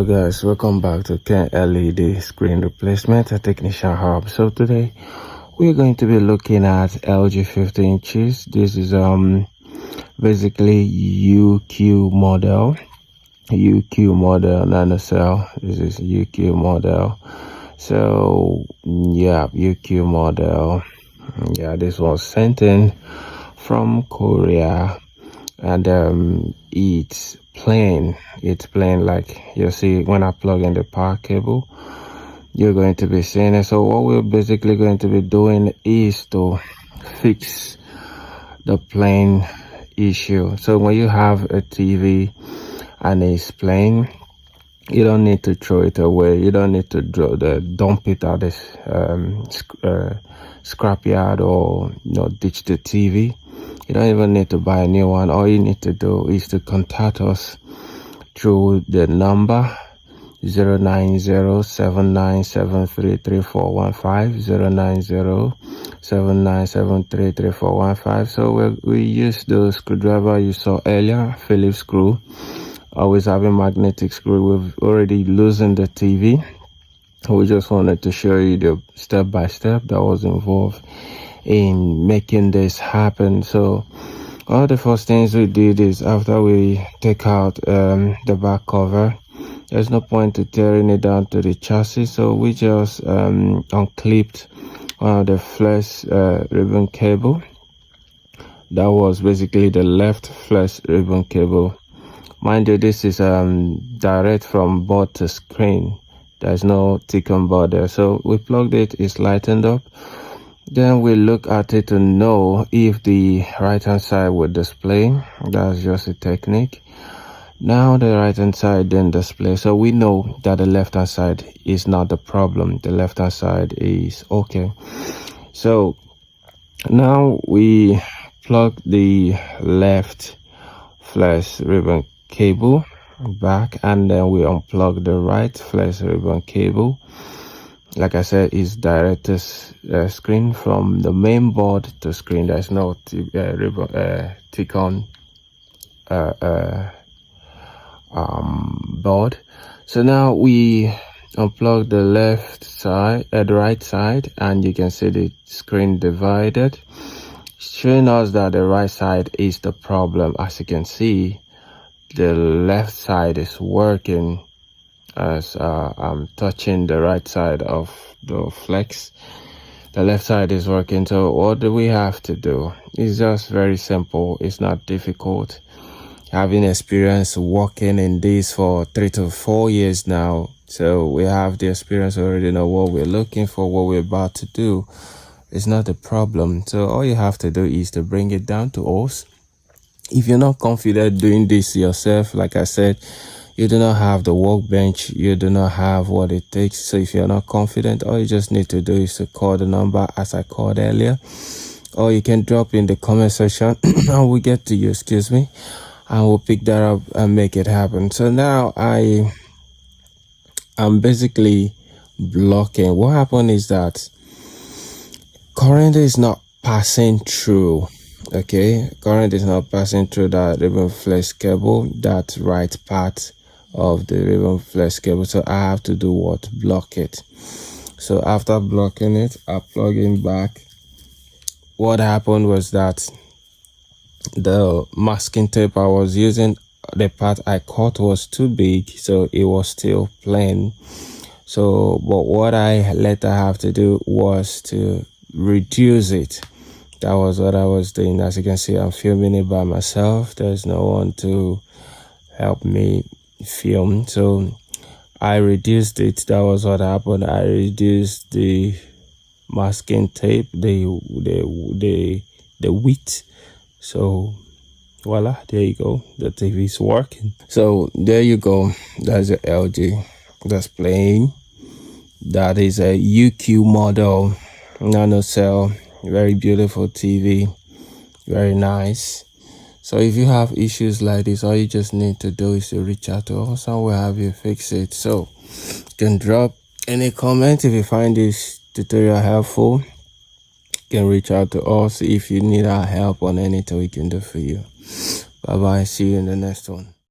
Guys, welcome back to Ken LED Screen Replacement at Technician Hub. So today we're going to be looking at LG 50 inches. This is basically UQ model nanocell. This is UQ model. So yeah, UQ model. Yeah, this was sent in from Korea, and it's plain like you see when I plug in the power cable. You're going to be seeing it. So what we're basically going to be doing is to fix the plain issue. So when you have a TV and it's plain, you don't need to throw it away. You don't need to dump it at this scrapyard or ditch the TV. You don't even need to buy a new one. All you need to do is to contact us through the number 09079733415, 09079733415. So we use the screwdriver you saw earlier, Phillips screw, always having magnetic screw. We've already loosened the TV. We just wanted to show you the step-by-step that was involved in making this happen. So one of the first things we did is, after we take out the back cover, there's no point to tearing it down to the chassis, so we just unclipped one of the flex ribbon cable. That was basically the left flex ribbon cable. Mind you, this is direct from board to screen. There's no thicken board there. So we plugged it, it's lightened up. Then we look at it to know if the right hand side will display. That's just a technique. Now the right hand side then display, so we know that the left hand side is not the problem. The left hand side is okay. So now we plug the left flex ribbon cable back, and then we unplug the right flex ribbon cable. Like I said, it's direct to screen from the main board to screen. There's no thicken board. So now we unplug the left side, the right side, and you can see the screen divided, showing us that the right side is the problem. As you can see, the left side is working as I'm touching the right side of the flex. The left side is working. So what do we have to do? It's just very simple. It's not difficult. Having experience working in this for 3 to 4 years now, so we have the experience, already know what we're looking for, what we're about to do. It's not a problem. So all you have to do is to bring it down to us. If you're not confident doing this yourself, like I said, you do not have the workbench, you do not have what it takes. So if you're not confident, all you just need to do is to call the number as I called earlier, or you can drop in the comment section and we'll get to you, and we'll pick that up and make it happen. So now I'm basically blocking. What happened is that current is not passing through. Okay, current is not passing through that ribbon flex cable, that right part of the ribbon flex cable. So I have to do what? Block it. So after blocking it, I plug in back. What happened was that the masking tape I was using, the part I cut was too big, so it was still plain. So but what I later have to do was to reduce it. That was what I was doing. As you can see, I'm filming it by myself. There's no one to help me film. So I reduced it. That was what happened. I reduced the masking tape, the width. So voila, there you go. The TV is working. So there you go. That's the LG that's playing. That is a UQ model nanocell. Very beautiful TV, very nice. So if you have issues like this, all you just need to do is to reach out to us and we'll have you fix it. So you can drop any comment if you find this tutorial helpful. You can reach out to us if you need our help on anything we can do for you. Bye bye, see you in the next one.